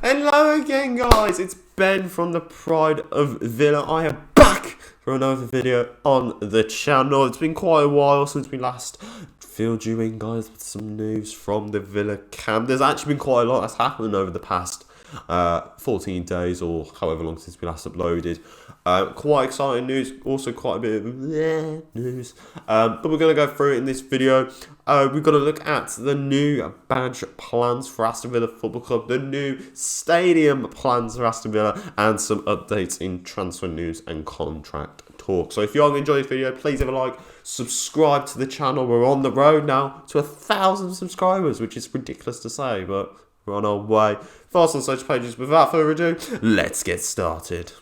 Hello again, guys. It's Ben from the Pride of Villa. I am back for another video on the channel. It's been quite a while since we last filled you in, guys, with some news from the Villa camp. There's actually been quite a lot that's happened over the past 14 days or however long since we last uploaded. Quite exciting news, also quite a bit of news, but we're going to go through it in this video. We've got to look at the new badge plans for Aston Villa Football Club, the new stadium plans for Aston Villa, and some updates in transfer news and contract talk. So if you are enjoying this video, please have a like, subscribe to the channel. We're on the road now to 1,000 subscribers, which is ridiculous to say, but we're on our way. Fast on social pages. Without further ado, let's get started.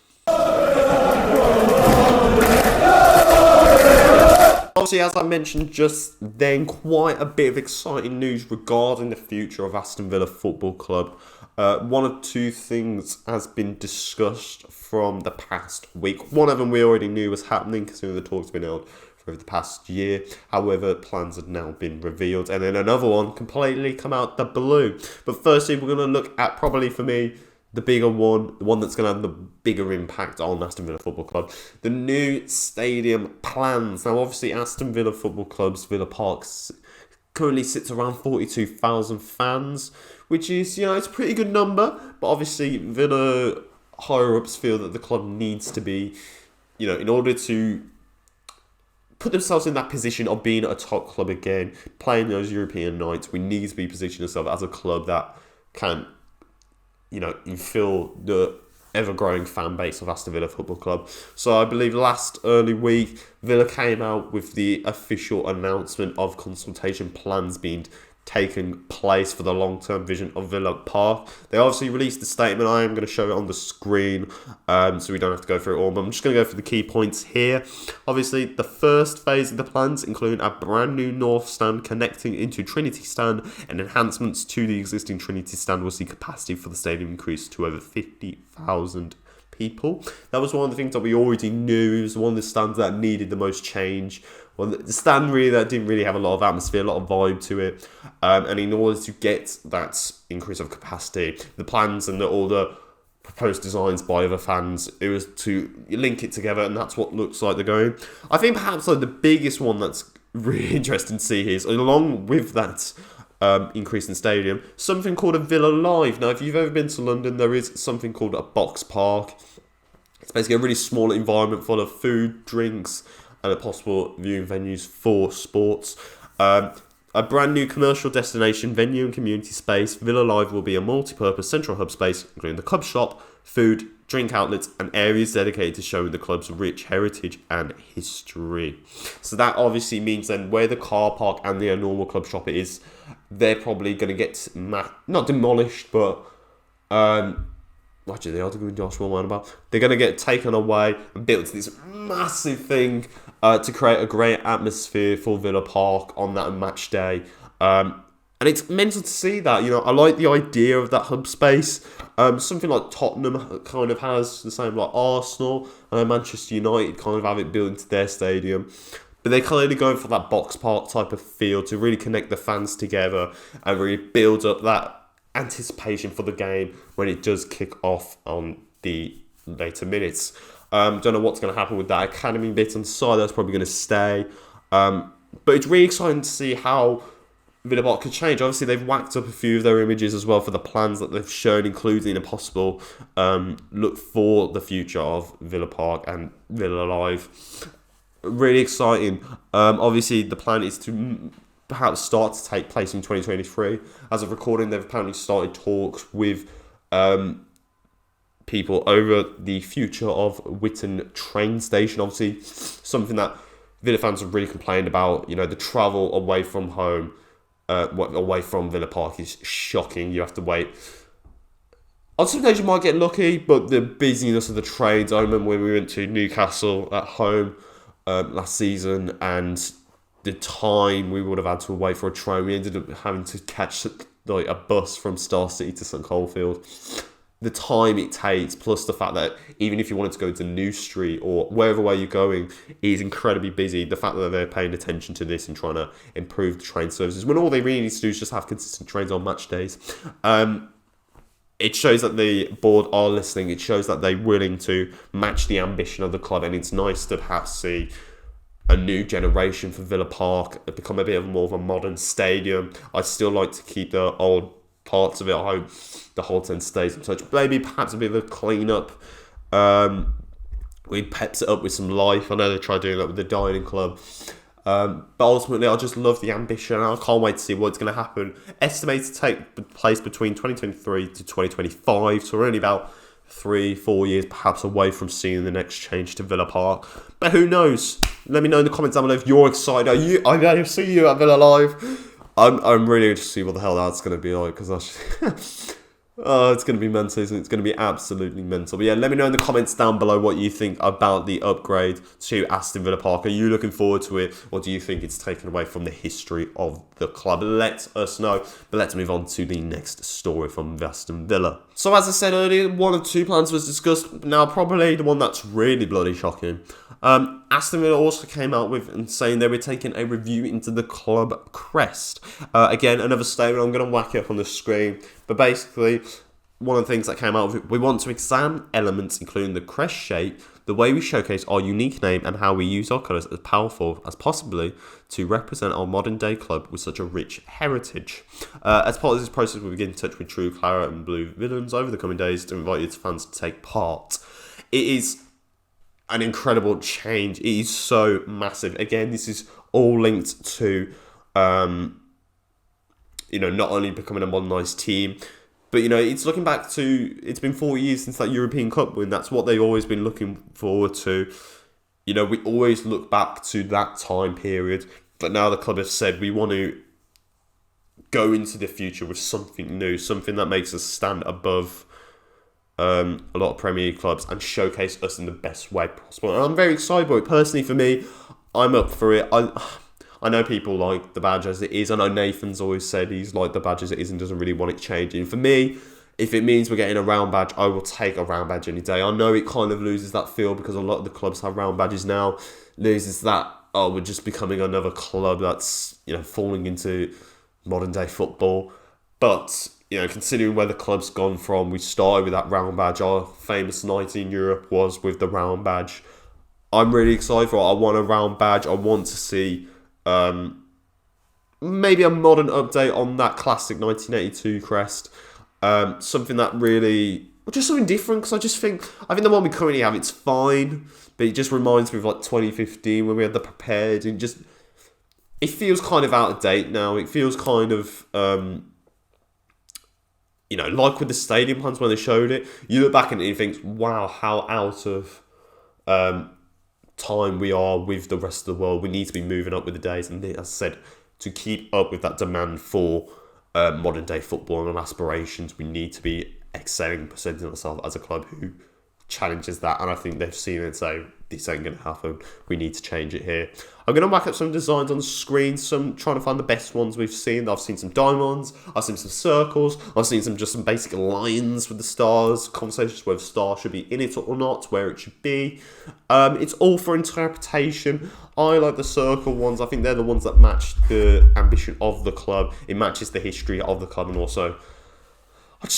Obviously, as I mentioned just then, quite a bit of exciting news regarding the future of Aston Villa Football Club. One of two things has been discussed from the past week. One of them we already knew was happening, considering the talks have been held for over the past year. However, plans have now been revealed, and then another one completely come out the blue. But firstly, we're going to look at, probably for me, the bigger one, the one that's going to have the bigger impact on Aston Villa Football Club, the new stadium plans. Now, obviously, Aston Villa Football Club's Villa Park currently sits around 42,000 fans, which is, it's a pretty good number. But obviously, Villa higher-ups feel that the club needs to be, in order to put themselves in that position of being a top club again, playing those European nights, we need to be positioning ourselves as a club that can, infill the ever-growing fan base of Aston Villa Football Club. So I believe last early week, Villa came out with the official announcement of consultation plans being taken place for the long-term vision of Villa Park. They obviously released a statement. I am going to show it on the screen, so we don't have to go through it all, but I'm just going to go through the key points here. Obviously, the first phase of the plans include a brand new North Stand connecting into Trinity Stand, and enhancements to the existing Trinity Stand will see capacity for the stadium increase to over 50,000 people. That was one of the things that we already knew. It was one of the stands that needed the most change. Well, the stand really that didn't really have a lot of atmosphere, a lot of vibe to it. And in order to get that increase of capacity, the plans and all the proposed designs by other fans, it was to link it together, and that's what looks like they're going. I think perhaps the biggest one that's really interesting to see here is, along with that increase in stadium, something called a Villa Live. Now, if you've ever been to London, there is something called a box park. It's basically a really small environment full of food, drinks, and possible viewing venues for sports. A brand new commercial destination venue and community space, Villa Live will be a multi-purpose central hub space, including the club shop, food, drink outlets, and areas dedicated to showing the club's rich heritage and history. So that obviously means then where the car park and the normal club shop is, they're probably going to get not demolished, but actually, they are doing Joshua one about. They're going to get taken away and built this massive thing to create a great atmosphere for Villa Park on that match day. And it's mental to see that. I like the idea of that hub space. Something like Tottenham kind of has, the same like Arsenal. And Manchester United kind of have it built into their stadium. But they're clearly going for that box park type of feel to really connect the fans together and really build up that anticipation for the game when it does kick off on the later minutes. Don't know what's going to happen with that academy bit on the side. That's probably going to stay. But it's really exciting to see how Villa Park could change. Obviously, they've whacked up a few of their images as well for the plans that they've shown, including a possible look for the future of Villa Park and Villa Live. Really exciting. Obviously, the plan is to perhaps start to take place in 2023. As of recording, they've apparently started talks with people over the future of Witton train station. Obviously, something that Villa fans have really complained about. The travel away from home, away from Villa Park is shocking. You have to wait. On some days you might get lucky, but the busyness of the trains. I remember when we went to Newcastle at home last season, and the time we would have had to wait for a train, we ended up having to catch like a bus from Star City to St Coldfield. The time it takes, plus the fact that even if you wanted to go to New Street or wherever way you're going, is incredibly busy. The fact that they're paying attention to this and trying to improve the train services, when all they really need to do is just have consistent trains on match days. it shows that the board are listening. It shows that they're willing to match the ambition of the club, and it's nice to perhaps see a new generation for Villa Park become a bit of more of a modern stadium. I still like to keep the old parts of it. I hope the whole thing stays in touch. Maybe perhaps a bit of a clean up. We peps it up with some life. I know they tried doing that with the dining club. But ultimately, I just love the ambition, and I can't wait to see what's going to happen. Estimated to take place between 2023 to 2025, so we're only about 3-4 years perhaps away from seeing the next change to Villa Park. But who knows? Let me know in the comments down below if you're excited. I know, see you at Villa Live. I'm really interested to see what the hell that's going to be like, because oh, it's going to be mental, isn't it? It's going to be absolutely mental. But yeah, let me know in the comments down below what you think about the upgrade to Aston Villa Park. Are you looking forward to it, or do you think it's taken away from the history of the club? Let us know. But let's move on to the next story from Aston Villa. So as I said earlier, one of two plans was discussed. Now, probably the one that's really bloody shocking. Aston Villa also came out with and saying they were taking a review into the Club Crest. Again, another statement. I'm going to whack it up on the screen. But basically, one of the things that came out of it, we want to examine elements including the crest shape, the way we showcase our unique name, and how we use our colours as powerful as possibly to represent our modern day club with such a rich heritage. As part of this process, we begin to touch with true claret and blue villains over the coming days to invite its fans to take part. It is an incredible change. It is so massive. Again, this is all linked to not only becoming a modernised team, but, it's looking back to, it's been 4 years since that European Cup win. That's what they've always been looking forward to. We always look back to that time period. But now the club has said we want to go into the future with something new, something that makes us stand above a lot of Premier League clubs and showcase us in the best way possible. And I'm very excited about it. Personally, for me, I'm up for it. I know people like the badge as it is. I know Nathan's always said he's like the badge as it is and doesn't really want it changing. For me, if it means we're getting a round badge, I will take a round badge any day. I know it kind of loses that feel because a lot of the clubs have round badges now. Loses that, we're just becoming another club that's, falling into modern day football. But, considering where the club's gone from, we started with that round badge. Our famous night in Europe was with the round badge. I'm really excited for it. I want a round badge. I want to see maybe a modern update on that classic 1982 crest. Something that really, just something different, because I think the one we currently have, it's fine, but it just reminds me of like 2015 when we had the prepared, and it feels kind of out of date now. It feels kind of like with the stadium plans when they showed it, you look back and you think, wow, how out of time we are with the rest of the world. We need to be moving up with the days, and as I said, to keep up with that demand for modern day football and aspirations, we need to be excelling, presenting ourselves as a club who challenges that. And I think they've seen it and say, this ain't going to happen. We need to change it here. I'm going to whack up some designs on the screen, some trying to find the best ones we've seen. I've seen some diamonds, I've seen some circles, I've seen some basic lines with the stars, conversations whether stars should be in it or not, where it should be. It's all for interpretation. I like the circle ones. I think they're the ones that match the ambition of the club. It matches the history of the club, and also I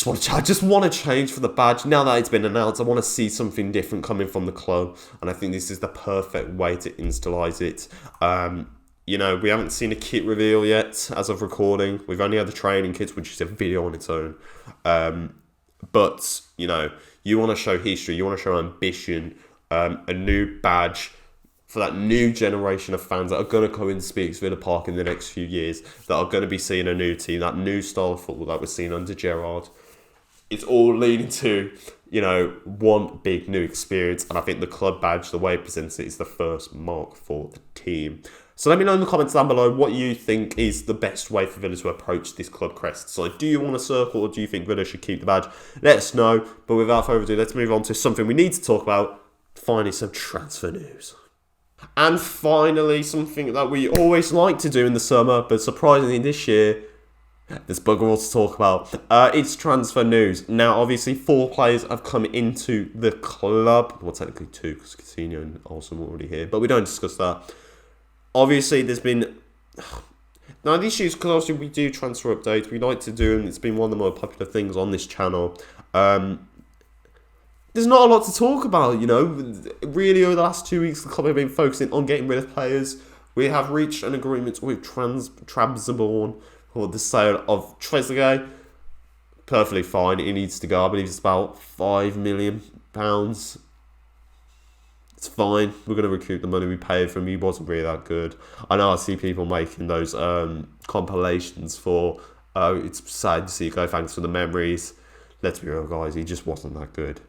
just want to change for the badge. Now that it's been announced, I want to see something different coming from the club, and I think this is the perfect way to installize it. We haven't seen a kit reveal yet as of recording. We've only had the training kits, which is a video on its own. But you want to show history, you want to show ambition, a new badge for that new generation of fans that are going to come and speak Villa Park in the next few years, that are going to be seeing a new team, that new style of football that we're seeing under Gerrard. It's all leading to, one big new experience. And I think the club badge, the way it presents it, is the first mark for the team. So let me know in the comments down below what you think is the best way for Villa to approach this Club Crest. So do you want a circle, or do you think Villa should keep the badge? Let us know. But without further ado, let's move on to something we need to talk about. Finally, some transfer news. And finally, something that we always like to do in the summer, but surprisingly this year, there's bugger all to talk about. It's transfer news. Now, obviously, 4 players have come into the club. Well, technically 2, because Coutinho and Olsen were already here, but we don't discuss that. Obviously, there's been Now, the issue is because obviously we do transfer updates. We like to do them. It's been one of the more popular things on this channel. There's not a lot to talk about, you know. Really, over the last 2 weeks, the club have been focusing on getting rid of players. We have reached an agreement with Trabzonspor for the sale of Trezeguet. Perfectly fine. He needs to go. I believe it's about £5 million. It's fine. We're going to recoup the money we paid for him. He wasn't really that good. I know I see people making those compilations for, it's sad to see you go, thanks for the memories. Let's be real, guys. He just wasn't that good.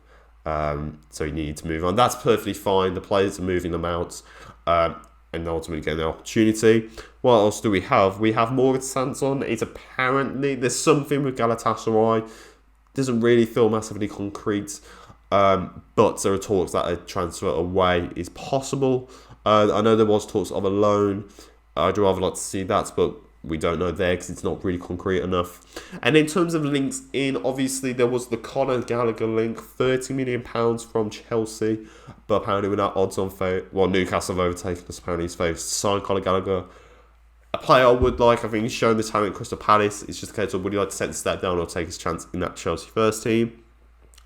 So he needed to move on. That's perfectly fine. The players are moving them out and ultimately getting the opportunity. What else do we have? We have Morgan Sanson. It's apparently, there's something with Galatasaray. Doesn't really feel massively concrete. But there are talks that a transfer away is possible. I know there was talks of a loan. I'd rather like to see that, but we don't know there because it's not really concrete enough. And in terms of links in, obviously there was the Conor Gallagher link, £30 million from Chelsea, but apparently we're not odds on favour. Well, Newcastle have overtaken us. Apparently he's favourite to sign Conor Gallagher. A player I would like. I think he's shown the talent at Crystal Palace. It's just a case of would he like to take a step down or take his chance in that Chelsea first team.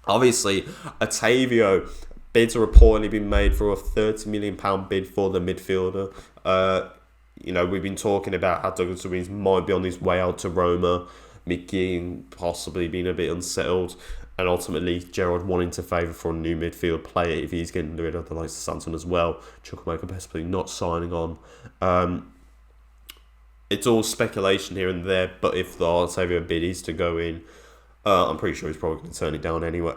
Obviously, Otavio, bids are reportedly been made for a £30 million bid for the midfielder. You know, we've been talking about how Douglas Luiz might be on his way out to Roma, McGinn possibly being a bit unsettled, and ultimately Gerrard wanting to favour for a new midfield player if he's getting rid of the likes of Sanson as well. Chukwuemeka possibly not signing on. It's all speculation here and there, but if the Otavio bid is to go in, I'm pretty sure he's probably going to turn it down anyway.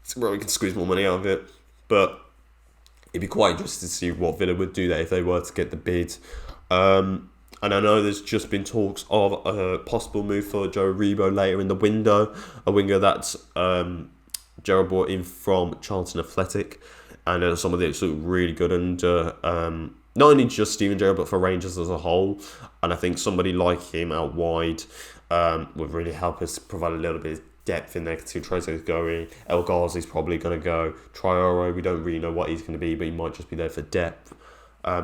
So probably can squeeze more money out of it. But it'd be quite interesting to see what Villa would do there if they were to get the bid. And I know there's just been talks of a possible move for Joe Rebo later in the window. A winger that Gerrard brought in from Charlton Athletic. And some of the look really good under not only just Steven Gerrard, but for Rangers as a whole. And I think somebody like him out wide would really help us provide a little bit of depth in there. Trezeguet's going, El Ghazi's probably going to go. Traore, we don't really know what he's going to be, but he might just be there for depth.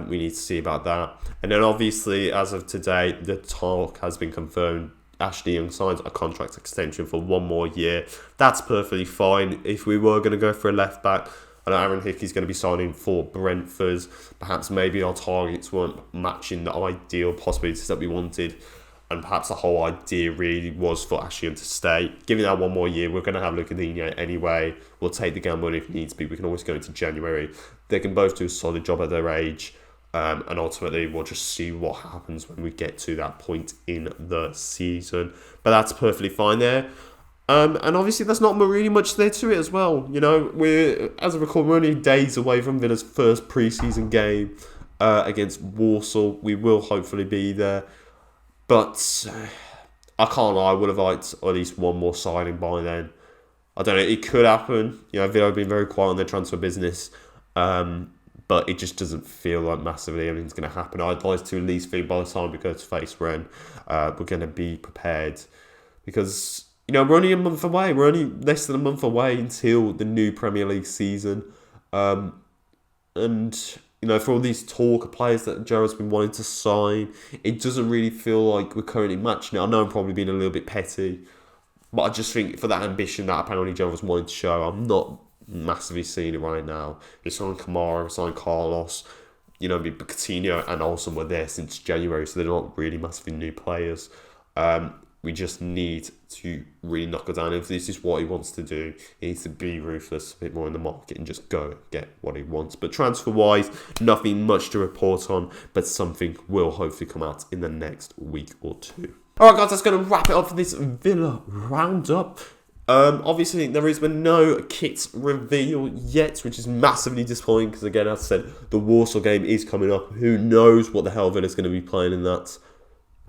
We need to see about that. And then obviously, as of today, the talk has been confirmed. Ashley Young signs a contract extension for 1 more year. That's perfectly fine. If we were going to go for a left back, I know Aaron Hickey's going to be signing for Brentford. Perhaps maybe our targets weren't matching the ideal possibilities that we wanted. And perhaps the whole idea really was for Ashley Young to stay. Giving that 1 more year, we're going to have Lucadinho anyway. We'll take the gamble if needs be. We can always go into January. They can both do a solid job at their age. And ultimately, we'll just see what happens when we get to that point in the season. But that's perfectly fine there. And obviously, there's not really much there to it as well. You know, as a record, we're only days away from Villa's first pre-season game against Warsaw. We will hopefully be there. But I can't lie, I would have liked at least 1 more signing by then. I don't know, it could happen. You know, Villa have been very quiet on their transfer business. But it just doesn't feel like massively anything's going to happen. I'd like to at least think by the time we go to face Rennes, we're going to be prepared. Because, you know, we're only a month away. We're only less than a month away until the new Premier League season. And, you know, for all these talk of players that Gerrard's been wanting to sign, it doesn't really feel like we're currently matching it. I know I'm probably being a little bit petty, but I just think for that ambition that apparently Gerrard was wanting to show, I'm not massively seeing it right now. He signed Kamara, signed Carlos, you know, Coutinho and Olsen were there since January, so they're not really massively new players. We just need to really knock it down. If this is what he wants to do, he needs to be ruthless a bit more in the market and just go get what he wants. But transfer-wise, nothing much to report on, but something will hopefully come out in the next week or two. Alright guys, that's going to wrap it up for this Villa Roundup. Obviously, there has been no kit reveal yet, which is massively disappointing because, again, as I said, the Warsaw game is coming up. Who knows what the hell Villa's going to be playing in that?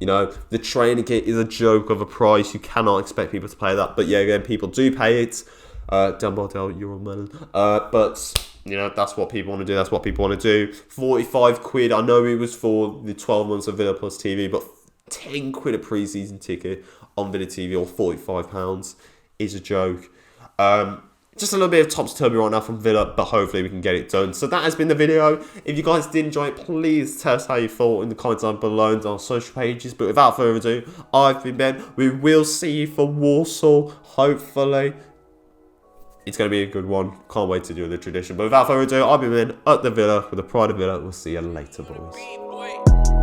You know, the training kit is a joke of a price. You cannot expect people to pay that. But yeah, again, people do pay it. Dumbledore, you're a melon. But, you know, that's what people want to do. That's what people want to do. 45 quid. I know it was for the 12 months of Villa Plus TV, but 10 quid a pre-season ticket on Villa TV or £45 is a joke. just a little bit of topsy-turvy right now from Villa, but hopefully we can get it done. So that has been the video. If you guys did enjoy it, please tell us how you thought in the comments down below and on social pages. But without further ado, I've been Ben. We will see you for Warsaw, hopefully. It's going to be a good one. Can't wait to do the tradition. But without further ado, I've been Ben at the Villa with the pride of Villa. We'll see you later, boys.